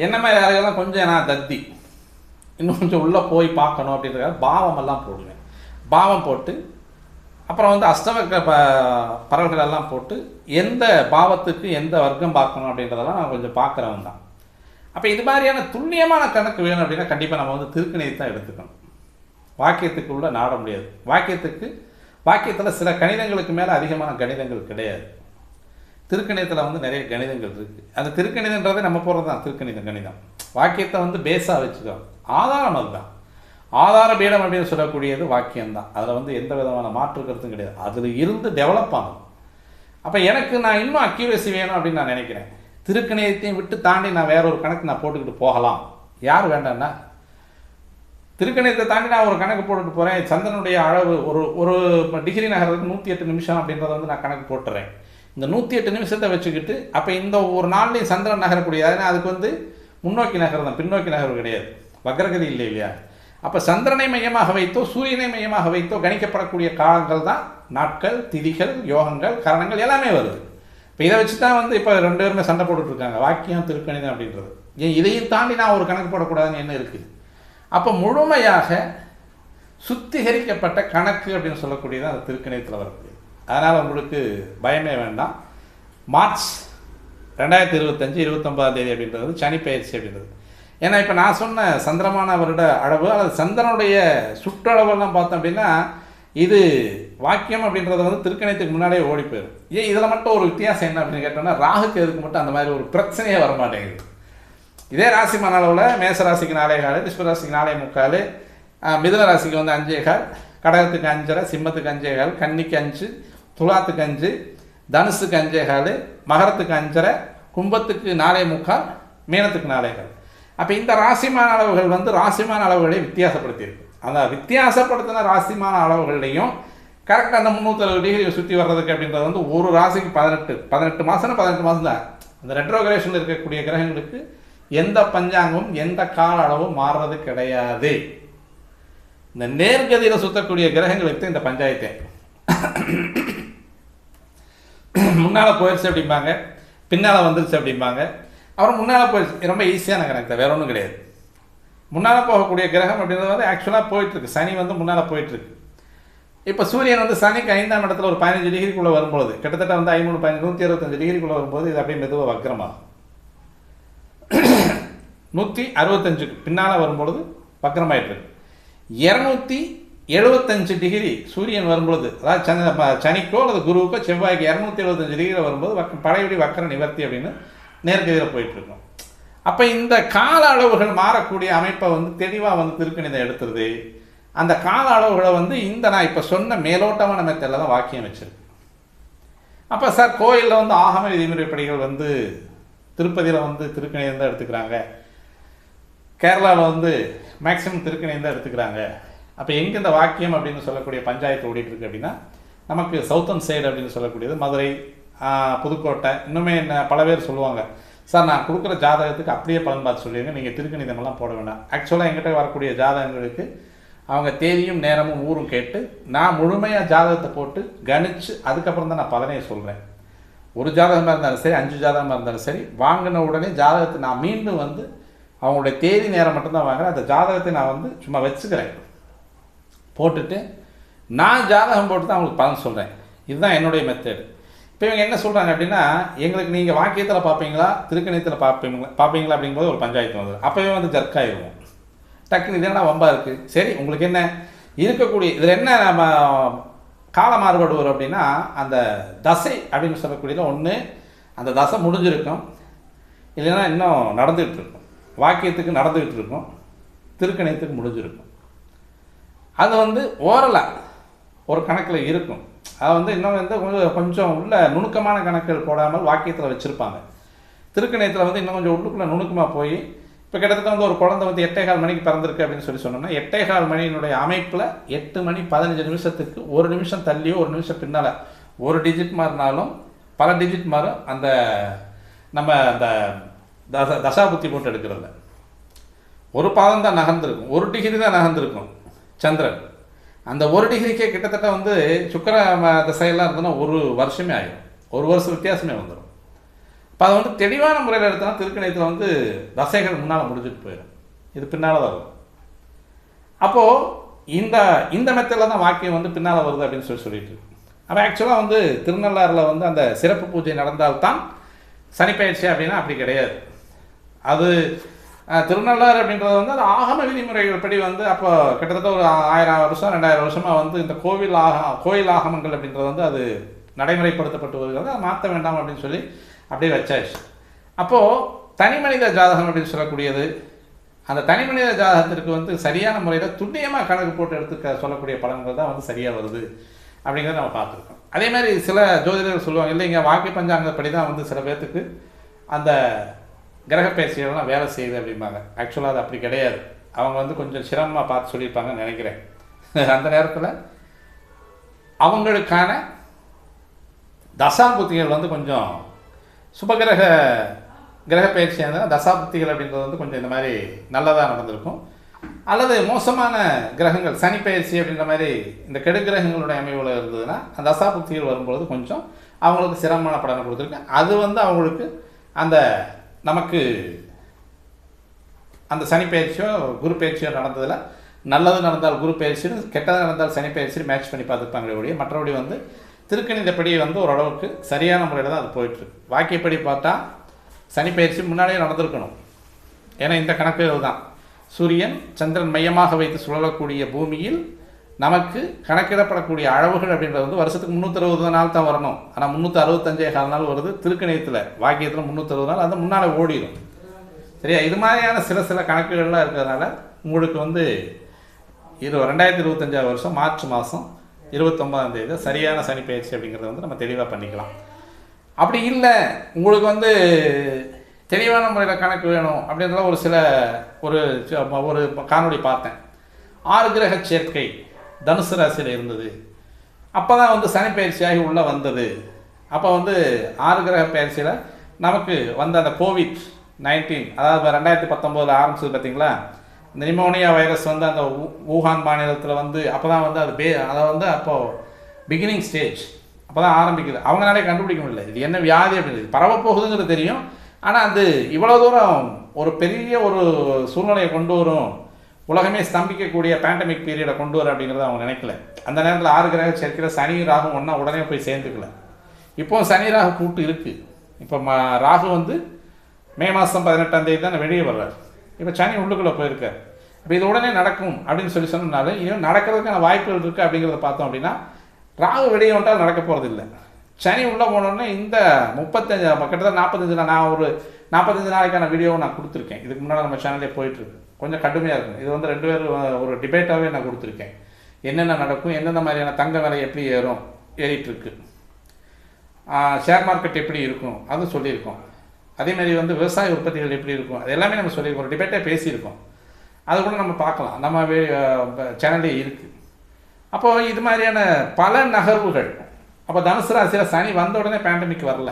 S1: என்ன மாதிரி யாரையெல்லாம் கொஞ்சம் நான் தத்தி இன்னும் கொஞ்சம் உள்ளே போய் பார்க்கணும் அப்படின்றதுக்காக பாவமெல்லாம் போடுவேன். பாவம் போட்டு அப்புறம் வந்து அஷ்டவர்க்க பறவைகளெல்லாம் போட்டு எந்த பாவத்துக்கு எந்த வர்க்கம் பார்க்கணும் அப்படின்றதெல்லாம் நான் கொஞ்சம் பார்க்குறவன் தான். அப்போ இது மாதிரியான துல்லியமான கணக்கு வேணும் அப்படின்னா கண்டிப்பாக நம்ம வந்து திருக்கணிதத்தை தான் எடுத்துக்கணும். வாக்கியத்துக்கு உள்ள நாட முடியாது. வாக்கியத்தில் சில கணிதங்களுக்கு மேலே அதிகமான கணிதங்கள் கிடையாது. திருக்கணிதத்தில் வந்து நிறைய கணிதங்கள் இருக்குது. அந்த திருக்கணிதன்றதை நம்ம போகிறது தான் கணிதம். வாக்கியத்தை வந்து பேஸாக வச்சுக்கோம், ஆதாரம் அதுதான். ஆதார பீடம் அப்படின்னு சொல்லக்கூடியது வாக்கியம்தான். அதில் வந்து எந்த விதமான மாற்று கருத்தும் கிடையாது. அதில் இருந்து டெவலப் ஆகும். அப்போ நான் இன்னும் அக்யூரேசி வேணும் அப்படின்னு நான் நினைக்கிறேன். திருக்கணிதத்தையும் விட்டு தாண்டி நான் வேற ஒரு கணக்கு நான் போட்டுக்கிட்டு போகலாம். யார் வேண்டாம்னா திருக்கணிதத்தை தாண்டி நான் ஒரு கணக்கு போட்டுட்டு போகிறேன். சந்திரனுடைய அளவு ஒரு டிகிரி நகர்றதுக்கு 108 நிமிஷம் அப்படின்றத வந்து நான் கணக்கு போட்டுறேன். இந்த 108 நிமிஷத்தை வச்சுக்கிட்டு அப்போ இந்த ஒரு நாள்லேயும் சந்திரன் நகரக்கூடியது. அதனால் அதுக்கு வந்து முன்னோக்கி நகர் தான், பின்னோக்கி நகர்வு கிடையாது, வக்ரகதி இல்லை இல்லையா. அப்போ சந்திரனை மையமாக வைத்தோ சூரியனை மையமாக வைத்தோ கணிக்கப்படக்கூடிய காலங்கள் தான் நாட்கள், திதிகள், யோகங்கள், கரணங்கள் எல்லாமே வருது. இப்போ இதை வச்சு தான் வந்து இப்போ 2 பேருமே சண்டை போட்டுட்ருக்காங்க, வாக்கியம் திருக்கணிதம் அப்படின்றது. ஏன் இதையும் தாண்டி நான் ஒரு கணக்கு போடக்கூடாதுன்னு என்ன இருக்குது? அப்போ முழுமையாக சுத்திகரிக்கப்பட்ட கணக்கு அப்படின்னு சொல்லக்கூடியது அந்த திருக்கணிதத்தில் வரக்கூடியது. அதனால் உங்களுக்கு பயமே வேண்டாம். மார்ச் 2025 29ஆம் தேதி அப்படின்றது சனி பயிற்சி அப்படின்றது. ஏன்னா இப்போ நான் சொன்ன சந்திரமான வருட அளவு அல்லது சந்திரனுடைய சுற்றளவெல்லாம் பார்த்தோம் அப்படின்னா இது வாக்கியம் அப்படின்றது வந்து திருக்கணியத்துக்கு முன்னாடியே ஓடி போயிடும். ஏன் இதில் மட்டும் ஒரு வித்தியாசம் என்ன அப்படின்னு கேட்டோம்னா ராகுக்கு எதுக்கு மட்டும் அந்த மாதிரி ஒரு பிரச்சனையே வரமாட்டேங்குது. இதே ராசி மன அளவில் மேச ராசிக்கு 4.25, ரிஷப ராசிக்கு 4.25, மிதுன ராசிக்கு வந்து 5.25, கடகத்துக்கு 5.5, சிம்மத்துக்கு 5.25, கன்னிக்கு 5, துலாத்துக்கு 5, தனுசுக்கு 5.25, மகரத்துக்கு 5.5, கும்பத்துக்கு 4.25, மீனத்துக்கு 4.25. அப்போ இந்த ராசிமான அளவுகள் வந்து ராசிமான அளவுகளை வித்தியாசப்படுத்தியிருக்கு. அந்த வித்தியாசப்படுத்தின ராசிமான அளவுகள்லையும் கரெக்டாக அந்த 360 டிகிரி சுற்றி வர்றதுக்கு அப்படின்றது வந்து ஒரு ராசிக்கு 18 மாதம்னா 18 மாதம் தான். அந்த ரெட்ரோகிரேஷனில் இருக்கக்கூடிய கிரகங்களுக்கு எந்த பஞ்சாங்கமும் எந்த கால அளவும் மாறுறது கிடையாது. இந்த நேர்கதியில் சுற்றக்கூடிய கிரகங்களுக்கு இந்த பஞ்சாயத்தை முன்னால் போயிடுச்சு அப்படிம்பாங்க, பின்னால் வந்துருச்சு அப்படிம்பாங்க. அப்புறம் முன்னால் போயிடுச்சு. ரொம்ப ஈஸியான கணக்கு தான், வேற ஒன்றும் கிடையாது. முன்னால் போகக்கூடிய கிரகம் அப்படின்றது வந்து ஆக்சுவலாக போயிட்டுருக்கு. சனி வந்து முன்னால் போயிட்டுருக்கு. இப்போ சூரியன் வந்து சனிக்கு 5ஆம் இடத்துல ஒரு 15 டிகிரிக்குள்ளே வரும்பொழுது, கிட்டத்தட்ட வந்து 125 டிகிரிக்குள்ளே வரும்போது இது அப்படியே மெதுவாக வக்கரமாகும். 165க்கு பின்னால் வரும்பொழுது வக்கரமாயிட்டுருக்கு. 275 டிகிரி சூரியன் வரும்பொழுது, அதாவது சனிக்கோ அல்லது குருவுக்கோ செவ்வாய்க்கு 275 டிகிரியில் வரும்போது பழையபடி வக்கர நிவர்த்தி அப்படின்னு நேர்கதியில் போயிட்டுருக்கோம். அப்போ இந்த கால அளவுகள் மாறக்கூடிய அமைப்பை வந்து தெளிவாக வந்து திருக்கணிதம் எடுத்துருது. அந்த கால அளவுகளை வந்து இந்த நான் இப்போ சொன்ன மேலோட்டமான மெத்தடில் தான் வாக்கியம் வச்சிருக்கு. அப்போ சார் கோயிலில் வந்து ஆகம விதிமுறைப்படிகள் வந்து திருப்பதியில் வந்து திருக்கணிதம் தான் எடுத்துக்கிறாங்க, கேரளாவில் வந்து மேக்சிமம் திருக்கணிதம் தான் எடுத்துக்கிறாங்க. அப்போ எங்கே இந்த வாக்கியம் அப்படின்னு சொல்லக்கூடிய பஞ்சாயத்து ஓடிட்டுருக்கு அப்படின்னா, நமக்கு சவுத்தன் சைடு அப்படின்னு சொல்லக்கூடியது மதுரை, புதுக்கோட்டை, இன்னுமே என்ன பல பேர் சொல்லுவாங்க, சார் நான் கொடுக்குற ஜாதகத்துக்கு அப்படியே பலன் பார்த்து சொல்லிடுங்க, நீங்கள் திருக்கணிதமெல்லாம் போட வேண்டாம். ஆக்சுவலாக எங்கிட்ட வரக்கூடிய ஜாதகங்களுக்கு அவங்க தேதியும் நேரமும் ஊரும் கேட்டு நான் முழுமையாக ஜாதகத்தை போட்டு கணிச்சு அதுக்கப்புறம் தான் நான் பலனையை சொல்கிறேன். ஒரு ஜாதகமாக இருந்தாலும் சரி, 5 ஜாதகமாக இருந்தாலும் சரி, வாங்கின உடனே ஜாதகத்தை நான் மீண்டும் வந்து அவங்களுடைய தேதி நேரம் மட்டும்தான் வாங்குறேன். அந்த ஜாதகத்தை நான் வந்து சும்மா வச்சுக்கிறேன், போட்டுட்டு நான் ஜாதகம் போட்டு தான் அவங்களுக்கு பலன் சொல்கிறேன். இதுதான் என்னுடைய மெத்தேடு. இப்போ இவங்க என்ன சொல்கிறாங்க அப்படின்னா, எங்களுக்கு நீங்கள் வாக்கியத்தில் பார்ப்பீங்களா திருக்கணியத்தில் பார்ப்பீங்களா அப்படிங்கும்போது ஒரு பஞ்சாயத்து வந்து அப்போவே வந்து ஜர்க்காயிருவோம். டக்குன்னு இது என்ன வம்பா இருக்குது, சரி உங்களுக்கு என்ன இருக்கக்கூடிய இதில் என்ன நம்ம கால மாறுபாடு வரும் அப்படின்னா, அந்த தசை அப்படின்னு சொல்லக்கூடியதில் ஒன்று அந்த தசை முடிஞ்சிருக்கும், இல்லைன்னா இன்னும் நடந்துகிட்டு இருக்கும். வாக்கியத்துக்கு நடந்துகிட்டு இருக்கும், திருக்கணியத்துக்கு முடிஞ்சிருக்கும். அது வந்து ஓரலாக ஒரு கணக்கில் இருக்கும். அதை வந்து இன்னும் வந்து கொஞ்சம் உள்ள நுணுக்கமான கணக்குகள் போடாமல் வாக்கியத்தில் வச்சுருப்பாங்க. திருக்கணியத்தில் வந்து இன்னும் கொஞ்சம் உள்ளுக்குள்ளே நுணுக்கமாக போய், இப்போ கிட்டத்தட்ட வந்து ஒரு குழந்தை வந்து 8:15 மணிக்கு பிறந்திருக்கு அப்படின்னு சொல்லி சொன்னோம்னா, 8:15 மணியினுடைய அமைப்பில் 8 மணி 15 நிமிஷத்துக்கு ஒரு நிமிஷம் தள்ளியோ ஒரு நிமிஷம் பின்னால் ஒரு டிஜிட் மாறினாலும் பல டிஜிட் மாறும். அந்த நம்ம அந்த தசாபுத்தி போட்டு எடுக்கிறதுல ஒரு பாதம் தான் நகர்ந்துருக்கும், 1 டிகிரி தான் நகர்ந்துருக்கும் சந்திரன். அந்த 1 டிகிரிக்கே கிட்டத்தட்ட வந்து சுக்கர தசையெல்லாம் இருந்ததுன்னா ஒரு வருஷமே ஆகிடும், ஒரு வருஷம் வித்தியாசமே வந்துடும். இப்போ அதை வந்து தெளிவான முறையில் எடுத்தோம்னா திருக்கணியத்தில் வந்து தசைகள் முன்னால் முடிஞ்சுட்டு போயிடும், இது பின்னால் தான் வரும். அப்போது இந்த மெத்தடில் தான் வாக்கியம் வந்து பின்னால் வருது அப்படின்னு சொல்லிட்டு. அப்போ ஆக்சுவலாக வந்து திருநள்ளாறில் வந்து அந்த சிறப்பு பூஜை நடந்தால்தான் சனிப்பயிற்சி அப்படின்னா அப்படி கிடையாது. அது திருநள்ளாறு அப்படின்றது வந்து அது ஆகம விதிமுறைகள் படி வந்து அப்போ கிட்டத்தட்ட ஒரு 1000 வருஷம் 2000 வருஷமாக வந்து இந்த கோயில் ஆகமங்கள் அப்படின்றது வந்து அது நடைமுறைப்படுத்தப்பட்டு வருகிறது. அதை மாற்ற வேண்டாம் அப்படின்னு சொல்லி அப்படியே வச்சாச்சு. அப்போது தனி மனித ஜாதகம் அப்படின்னு சொல்லக்கூடியது, அந்த தனி மனித ஜாதகத்திற்கு வந்து சரியான முறையில் துல்லியமாக கணக்கு போட்டு எடுத்து சொல்லக்கூடிய பலன்கள் தான் வந்து சரியாக வருது அப்படிங்கிறத நம்ம பார்த்துருக்கோம். அதே மாதிரி சில ஜோதிடர்கள் சொல்லுவாங்க, இல்லைங்க வாக்கிய பஞ்சாங்கப்படி தான் வந்து சில பேர்த்துக்கு அந்த கிரகப்பயிற்சிகள்லாம் வேலை செய்யுது அப்படிம்பாங்க. ஆக்சுவலாக அது அப்படி கிடையாது. அவங்க வந்து கொஞ்சம் சிரமமாக பார்த்து சொல்லியிருப்பாங்கன்னு நினைக்கிறேன். அந்த நேரத்தில் அவங்களுக்கான தசாபுத்திகள் வந்து கொஞ்சம் கிரகப்பயிற்சியாக இருந்தால் தசாபுத்திகள் அப்படின்றது வந்து கொஞ்சம் இந்த மாதிரி நல்லதாக நடந்திருக்கும். அல்லது மோசமான கிரகங்கள் சனி பயிற்சி அப்படின்ற மாதிரி இந்த கெடுகிரகங்களுடைய அமைவில் இருந்ததுன்னா அந்த தசாபுத்திகள் வரும்பொழுது கொஞ்சம் அவங்களுக்கு சிரமமான பலனை கொடுத்துருக்கு. அது வந்து அவங்களுக்கு அந்த நமக்கு அந்த சனி பயிற்சியோ குரு பயிற்சியோ நடந்ததில் நல்லது நடந்தால் குரு பயிற்சின்னு, கெட்டது நடந்தால் சனி பயிற்சி மேட்ச் பண்ணி பார்த்துருப்பாங்களே ஒழிய மற்றபடி வந்து திருக்கணிதப்படி வந்து ஓரளவுக்கு சரியான முறையில் தான் அது போயிட்டுருக்கு. வாக்கியப்படி பார்த்தா சனி பயிற்சி முன்னாடியே நடந்திருக்கணும். ஏன்னா இந்த கணக்குகள் தான் சூரியன் சந்திரன் மையமாக வைத்து சுழலக்கூடிய பூமியில் நமக்கு கணக்கிடப்படக்கூடிய அளவுகள் அப்படின்றது வந்து வருஷத்துக்கு 360 நாள் தான் வரணும். ஆனால் 365 நாள் வருது திருக்கணியத்தில். வாக்கியத்தில் 360 நாள் அது முன்னால் ஓடிடும். சரியா? இது மாதிரியான சில கணக்குகள்லாம் இருக்கிறதுனால உங்களுக்கு வந்து 2025 வருஷம் மார்ச் மாதம் 29ஆம் தேதி சரியான சனி பயிற்சி அப்படிங்கிறத வந்து நம்ம தெளிவாக பண்ணிக்கலாம். அப்படி இல்லை உங்களுக்கு வந்து தெளிவான முறையில் கணக்கு வேணும் அப்படின்றத ஒரு காணொளி பார்த்தேன். 6 கிரக சேர்க்கை தனுசு ராசியில் இருந்தது. அப்போ தான் வந்து சனி பயிற்சியாகி உள்ளே வந்தது. அப்போ வந்து 6 கிரக பயிற்சியில் நமக்கு வந்த அந்த COVID-19, அதாவது 2019 ஆரம்பிச்சது பார்த்தீங்களா, இந்த நிமோனியா வைரஸ் வந்து அந்த ஊஹான் மாநிலத்தில் வந்து அப்போ தான் வந்து அதை வந்து அப்போது பிகினிங் ஸ்டேஜ் அப்போ தான் ஆரம்பிக்குது. அவங்களாலே கண்டுபிடிக்க முடியல இது என்ன வியாதி அப்படின்றது. பரவப்போகுதுங்கிறது தெரியும், ஆனால் அது இவ்வளோ தூரம் ஒரு பெரிய ஒரு சூழ்நிலையை கொண்டு வரும், உலகமே ஸ்தம்பிக்கக்கூடிய பேண்டமிக் பீரியடை கொண்டு வர அப்படிங்கிறத அவங்க நினைக்கல. அந்த நேரத்தில் 6 கிரக சேர்க்கையில் சனி ராகு ஒன்றா உடனே போய் சேர்ந்துக்கல. இப்போ சனி ராகு கூட்டு இருக்குது. இப்போ ராகு வந்து மே மாதம் 18ஆம் தேதி தான் வெளியே வர்றார். இப்போ சனி உள்ளுக்குள்ளே போயிருக்கார். இப்போ இது உடனே நடக்கும் அப்படின்னு சொன்னாலும் இன்னும் நடக்கிறதுக்கான வாய்ப்புகள் இருக்குது அப்படிங்கிறத பார்த்தோம் அப்படின்னா, ராகு வெளியே வந்தால் நடக்க போகிறது இல்லை. சனி உள்ளே போனோடனே இந்த 35 கிட்டத்தட்ட 45 நான் ஒரு 45 நாளைக்கான வீடியோவை நான் கொடுத்துருக்கேன். இதுக்கு முன்னால் நம்ம சேனலே போயிட்டுருக்கு. கொஞ்சம் கடுமையாக இருக்கும். இது வந்து 2 பேர் ஒரு டிபேட்டாகவே நான் கொடுத்துருக்கேன். என்னென்ன நடக்கும், எந்தெந்த மாதிரியான தங்க விலை எப்படி ஏறிட்டுருக்கு, ஷேர் மார்க்கெட் எப்படி இருக்கும் அதுவும் சொல்லியிருக்கோம். அதேமாதிரி வந்து விவசாய உற்பத்திகள் எப்படி இருக்கும் அது எல்லாமே நம்ம சொல்லியிருக்கோம். ஒரு டிபேட்டே பேசியிருக்கோம். அது கூட நம்ம பார்க்கலாம், நம்ம சேனல்லே இருக்குது. அப்போது இது மாதிரியான பல நகர்வுகள். அப்போ தனுசு ராசியில் சனி வந்த உடனே பேண்டமிக் வரல.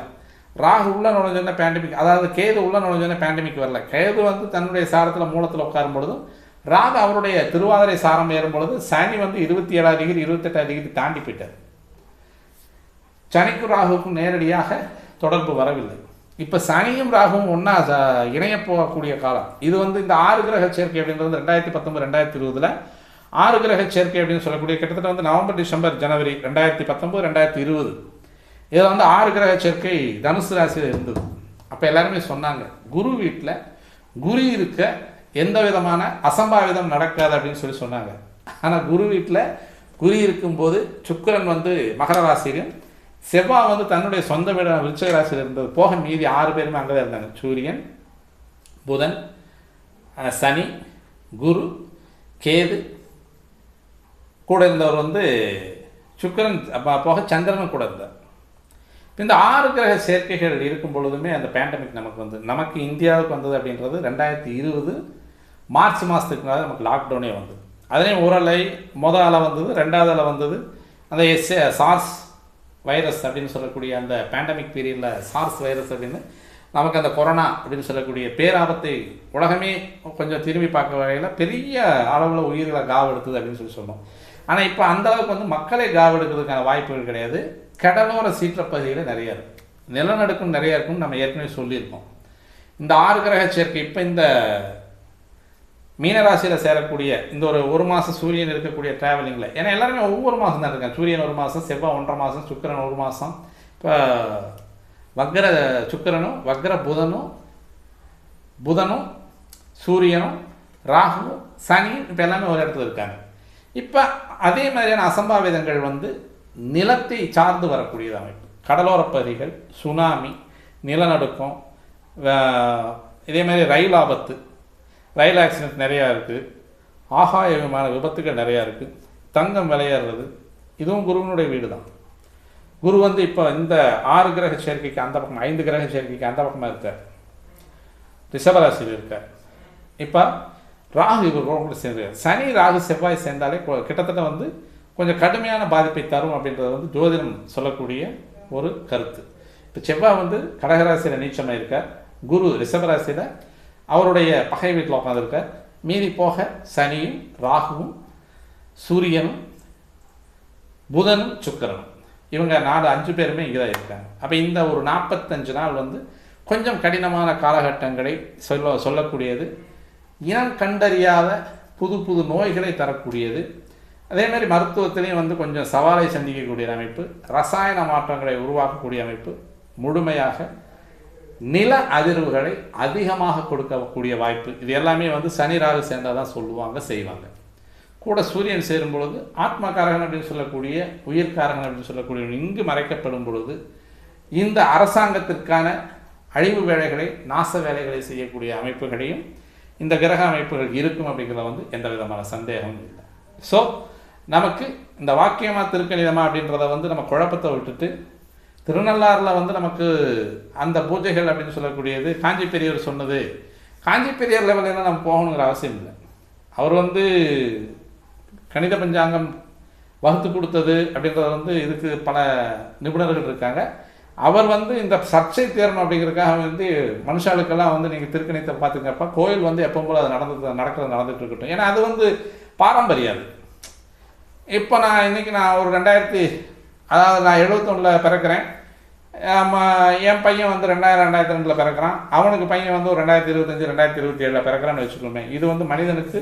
S1: ராகு உள்ள நுழைஞ்சோடனே பேண்டமிக், அதாவது கேது உள்ள நுழைஞ்சோடனே பேண்டமிக் வரல. கேது வந்து தன்னுடைய சாரத்தில் மூலத்தில் உட்காரும் பொழுதும், ராகு அவருடைய திருவாதிரை சாரம் ஏறும் பொழுது சனி வந்து 27 டிகிரி 28 டிகிரி தாண்டி போயிட்டார். சனிக்கும் ராகுக்கும் நேரடியாக தொடர்பு வரவில்லை. இப்போ சனியும் ராகுவும் ஒன்றா இணைய போகக்கூடிய காலம் இது. வந்து இந்த 6 கிரக சேர்க்கை அப்படின்றது 2019 2020 6 கிரக சேர்க்கை அப்படின்னு சொல்லக்கூடிய கிட்டத்தட்ட வந்து நவம்பர் டிசம்பர் ஜனவரி 2019 2020 இதில் வந்து 6 கிரக சேர்க்கை தனுசு ராசியில் இருந்தது. அப்போ எல்லாருமே சொன்னாங்க, குரு வீட்டில் குரு இருக்க எந்த விதமான அசம்பாவிதம் நடக்காது அப்படின்னு சொன்னாங்க. ஆனால் குரு வீட்டில் குரு இருக்கும்போது சுக்கிரன் வந்து மகர ராசியிலும், செவ்வாய் வந்து தன்னுடைய சொந்த வீட விருச்சிக ராசியில் இருந்தது போக மீதி 6 பேருமே அங்கே தான் இருந்தாங்க. சூரியன், புதன், சனி, குரு, கேது, கூட இருந்தவர் வந்து சுக்கிரன் போக சந்திரனும் கூட இருந்தார். இந்த 6 கிரக சேர்க்கைகள் இருக்கும் பொழுதுமே அந்த பேண்டமிக் நமக்கு இந்தியாவுக்கு வந்தது அப்படின்றது 2020 மார்ச் மாதத்துக்கு மேலே நமக்கு லாக்டவுனே வந்தது. அதுலேயும் ஒரு அலை மொதல் அலை வந்தது, 2வது அலை வந்தது. அந்த சார்ஸ் வைரஸ் அப்படின்னு சொல்லக்கூடிய அந்த பேண்டமிக் பீரியடில் சார்ஸ் வைரஸ் அப்படின்னு நமக்கு அந்த கொரோனா அப்படின்னு சொல்லக்கூடிய பேராபத்தை உலகமே கொஞ்சம் திரும்பி பார்க்க வகையில் பெரிய அளவில் உயிர்களை காவெடுத்தது அப்படின்னு சொன்னோம். ஆனால் இப்போ அந்தளவுக்கு வந்து மக்களே காவெடுக்கிறதுக்கான வாய்ப்புகள் கிடையாது. கடலோர சீற்றப்பகுதியில் நிறையா இருக்குது, நிலநடுக்கம் நிறையா இருக்குன்னு நம்ம ஏற்கனவே சொல்லியிருக்கோம். இந்த 6 கிரக சேர்க்கை இப்போ இந்த மீனராசியில் சேரக்கூடிய இந்த ஒரு மாதம் சூரியன் இருக்கக்கூடிய ட்ராவலிங்கில், ஏன்னா எல்லாருமே ஒவ்வொரு மாதம் தான் இருக்காங்க. சூரியன் 1 மாதம், செவ்வாய் 1.5 மாதம், சுக்கிரன் 1 மாதம், இப்போ வக்ர சுக்கிரனும் வக்ர புதனும் சூரியனும் ராகுவும் சனியும் இப்போ எல்லாமே ஒரு இடத்துல இருக்காங்க. இப்போ அதே மாதிரியான அசம்பாவிதங்கள் வந்து நிலத்தை சார்ந்து வரக்கூடியது அமைப்பு. கடலோரப் பகுதிகள், சுனாமி, நிலநடுக்கம், இதே மாதிரி ரயில் ஆபத்து, ரயில் ஆக்சிடென்ட் நிறையா இருக்குது, ஆகாய விமான விபத்துகள் நிறையா இருக்குது, தங்கம் விளையாடுறது, இதுவும் குருவனுடைய வீடு தான். குரு வந்து இப்போ இந்த 6 கிரக சேர்க்கைக்கு அந்த பக்கம் 5 கிரக சேர்க்கைக்கு அந்த பக்கமாக இருக்கார், ரிஷபராசியில் இருக்கார். இப்போ ராகு இவர் சேர்ந்து சனி ராகு செவ்வாய் சேர்ந்தாலே கிட்டத்தட்ட வந்து கொஞ்சம் கடுமையான பாதிப்பை தரும் அப்படின்றது வந்து ஜோதிடம் சொல்லக்கூடிய ஒரு கருத்து. இப்போ செவ்வாய் வந்து கடகராசியில் நீச்சமாக இருக்கார், குரு ரிஷபராசியில் அவருடைய பகை வீட்டில் உட்காந்துருக்கார். மீதி போக சனியும் ராகுவும் சூரியனும் புதனும் சுக்கிரனும் இவங்க 5 பேருமே இங்கே தான் இருக்காங்க. அப்போ இந்த ஒரு 45 நாள் வந்து கொஞ்சம் கடினமான காலகட்டங்களை சொல்லக்கூடியது, இனம் கண்டறியாத புது நோய்களை தரக்கூடியது. அதே மாதிரி மருத்துவத்திலையும் வந்து கொஞ்சம் சவாலை சந்திக்கக்கூடிய அமைப்பு, ரசாயன மாற்றங்களை உருவாக்கக்கூடிய அமைப்பு, முழுமையாக நில அதிர்வுகளை அதிகமாக கொடுக்கக்கூடிய வாய்ப்பு. இது எல்லாமே வந்து சனி ராகு சேர்ந்தால் தான் செய்வாங்க. கூட சூரியன் சேரும் பொழுது ஆத்மகாரகன் அப்படின்னு சொல்லக்கூடிய உயிர்காரகன் அப்படின்னு சொல்லக்கூடிய இங்கு மறைக்கப்படும் பொழுது இந்த அரசாங்கத்திற்கான அழிவு வேலைகளை நாச வேலைகளை செய்யக்கூடிய அமைப்புகளையும் இந்த கிரக அமைப்புகள் இருக்கும் அப்படிங்கிறத வந்து எந்த விதமான சந்தேகமும் இல்லை. ஸோ நமக்கு இந்த வாக்கியமாக திருக்கணிதமா அப்படின்றத வந்து நம்ம குழப்பத்தை விட்டுட்டு திருநள்ளாறில் வந்து நமக்கு அந்த பூஜைகள் அப்படின்னு சொல்லக்கூடியது காஞ்சி பெரியவர் சொன்னது. காஞ்சி பெரியவர் லெவலில் நம்ம போகணுங்கிற அவசியம் இல்லை. அவர் வந்து கணித பஞ்சாங்கம் வகுத்து கொடுத்தது அப்படின்றது வந்து இதுக்கு பல நிபுணர்கள் இருக்காங்க. அவர் வந்து இந்த சர்ச்சை தேரணும் அப்படிங்கிறதுக்காக வந்து மனுஷாளுக்கெல்லாம் வந்து நீங்கள் திருக்கணித்தை பார்த்துக்கப்ப கோயில் வந்து எப்போ போல் அது நடந்துட்டு இருக்கட்டும். ஏன்னா அது வந்து பாரம்பரியம். இப்போ நான் இன்றைக்கி நான் ஒரு அதாவது நான் 71 பிறக்கிறேன். என் பையன் வந்து 2002 பிறக்கிறான். அவனுக்கு பையன் வந்து ஒரு 2025 2027 பிறக்கிறான்னு வச்சுக்கோமே. இது வந்து மனிதனுக்கு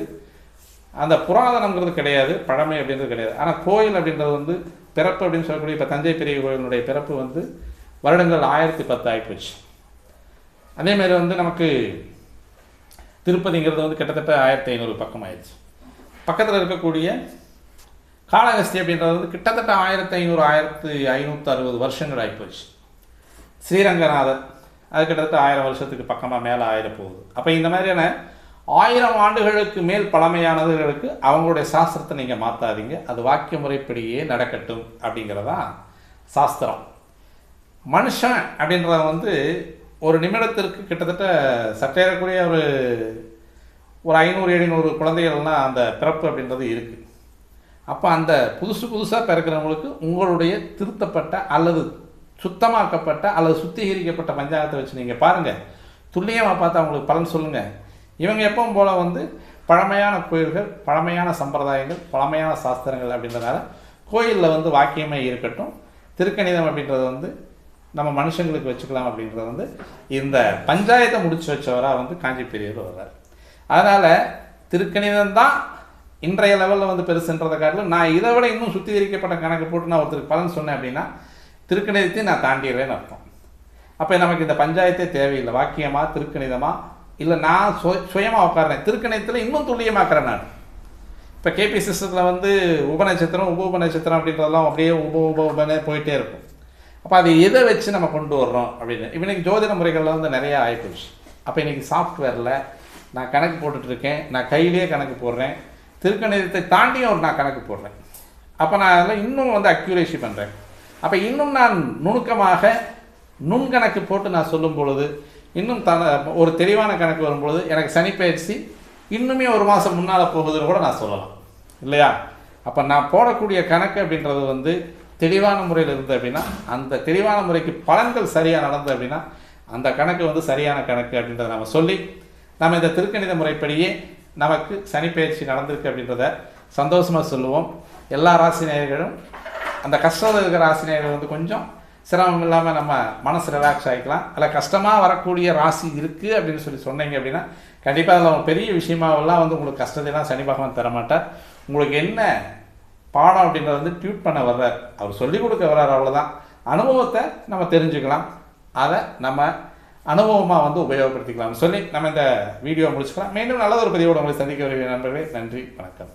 S1: அந்த புராதனங்கிறது கிடையாது, பழமை அப்படின்றது கிடையாது. ஆனால் கோயில் அப்படின்றது வந்து பிறப்பு அப்படின்னு சொல்லக்கூடிய இப்போ தஞ்சை பெரிய கோயிலுடைய பிறப்பு வந்து வருடங்கள் 1010 ஆகிப்போச்சு. அதேமாதிரி வந்து நமக்கு திருப்பதிங்கிறது வந்து கிட்டத்தட்ட 1500 பக்கம் ஆயிடுச்சு. பக்கத்தில் இருக்கக்கூடிய காளஹஸ்தி அப்படின்றது வந்து கிட்டத்தட்ட 1500 1560 வருஷங்கள் ஆகிப்போச்சு. ஸ்ரீரங்கநாதர் அது கிட்டத்தட்ட 1000 வருஷத்துக்கு பக்கமாக மேலே ஆயிரப்போகுது. அப்போ இந்த மாதிரியான 1000 ஆண்டுகளுக்கு மேல் பழமையானவர்களுக்கு அவங்களுடைய சாஸ்திரத்தை நீங்கள் மாற்றாதீங்க. அது வாக்கிய முறைப்படியே நடக்கட்டும் அப்படிங்கிறதான் சாஸ்திரம். மனுஷன் அப்படின்றத வந்து ஒரு நிமிடத்திற்கு கிட்டத்தட்ட சற்றேறக்கூடிய ஒரு 500-700 குழந்தைகள்லாம் அந்த பிறப்பு அப்படின்றது இருக்குது. அப்போ அந்த புதுசாக பிறக்கிறவங்களுக்கு உங்களுடைய திருத்தப்பட்ட அல்லது சுத்தமாக்கப்பட்ட அல்லது சுத்திகரிக்கப்பட்ட பஞ்சாங்கத்தை வச்சு நீங்கள் பாருங்கள். துல்லியமாக பார்த்து அவங்களுக்கு பலன் சொல்லுங்கள். இவங்க எப்பவும் போல் வந்து பழமையான கோயில்கள், பழமையான சம்பிரதாயங்கள், பழமையான சாஸ்திரங்கள் அப்படின்றதுனால கோயிலில் வந்து வாக்கியமே இருக்கட்டும். திருக்கணிதம் அப்படின்றது வந்து நம்ம மனுஷங்களுக்கு வச்சுக்கலாம் அப்படின்றது வந்து இந்த பஞ்சாயத்தை முடிச்சு வச்சவராக வந்து காஞ்சி பெரியவர் வர்றார். அதனால் திருக்கணிதம் தான் இன்றைய லெவலில் வந்து பெருசுன்றதை காட்டிலும் நான் இதை விட இன்னும் சுத்திகரிக்கப்பட்ட கணக்கு போட்டு நான் ஒருத்தருக்கு பலன் சொன்னேன் அப்படின்னா திருக்கணிதத்தையும் நான் தாண்டிடுறேன்னு அர்த்தம். அப்போ நமக்கு இந்த பஞ்சாயத்தே தேவையில்லை. வாக்கியமாக திருக்கணிதமாக இல்லை நான் சுயமாக உட்கார்றேன். திருக்கணிதத்தில் இன்னும் துல்லியமாக்குறேன் நான். இப்போ கேபி சிஸ்டத்தில் வந்து உபநட்சத்திரம் உபநட்சத்திரம் அப்படின்றதெல்லாம் அப்படியே உபனே போயிட்டே இருக்கும். அப்போ அது எதை வச்சு நம்ம கொண்டு வர்றோம் அப்படின்னு இன்றைக்கி ஜோதிட முறைகளில் வந்து நிறையா ஆகிப்போச்சு. அப்போ இன்றைக்கி சாஃப்ட்வேரில் நான் கணக்கு போட்டுட்ருக்கேன், நான் கையிலேயே கணக்கு போடுறேன், திருக்கணிதத்தை தாண்டியும் நான் கணக்கு போடுறேன். அப்போ நான் அதில் இன்னும் வந்து அக்யூரேசி பண்ணுறேன். அப்போ இன்னும் நான் நுணுக்கமாக நுண்கணக்கு போட்டு நான் சொல்லும் பொழுது இன்னும் ஒரு தெளிவான கணக்கு வரும்பொழுது எனக்கு சனிப்பயிற்சி இன்னுமே ஒரு மாதம் முன்னால் போகுதுன்னு கூட நான் சொல்லலாம் இல்லையா? அப்போ நான் போடக்கூடிய கணக்கு அப்படின்றது வந்து தெளிவான முறையில் இருந்தது அப்படின்னா, அந்த தெளிவான முறைக்கு பலன்கள் சரியாக நடந்தது அப்படின்னா அந்த கணக்கு வந்து சரியான கணக்கு அப்படின்றத நம்ம சொல்லி நம்ம இந்த திருக்கணித முறைப்படியே நமக்கு சனிப்பயிற்சி நடந்திருக்கு அப்படின்றத சந்தோஷமாக சொல்லுவோம். எல்லா ராசினியர்களும் அந்த கஷ்டத்தில் இருக்கிற ராசினியர்கள் வந்து கொஞ்சம் சிரமம் இல்லாமல் நம்ம மனசு ரிலாக்ஸ் ஆகிக்கலாம். அதில் கஷ்டமாக வரக்கூடிய ராசி இருக்குது அப்படின்னு சொன்னீங்க அப்படின்னா கண்டிப்பாக அதில் பெரிய விஷயமாவெல்லாம் வந்து உங்களுக்கு கஷ்டத்தைலாம் சனி பகவான் தரமாட்டார். உங்களுக்கு என்ன பாடம் அப்படின்றத வந்து டியூட் பண்ண வர்றார், அவர் சொல்லிக் கொடுக்க வர்றார், அவ்வளோதான். அனுபவத்தை நம்ம தெரிஞ்சுக்கலாம், அதை நம்ம அனுபவமாக வந்து உபயோகப்படுத்திக்கலாம்னு சொல்லி நம்ம இந்த வீடியோ முடிச்சுக்கலாம். மீண்டும் நல்ல ஒரு பதிவோடு உங்களை சந்திக்க வருகிற நண்பர்களே. நன்றி, வணக்கம்.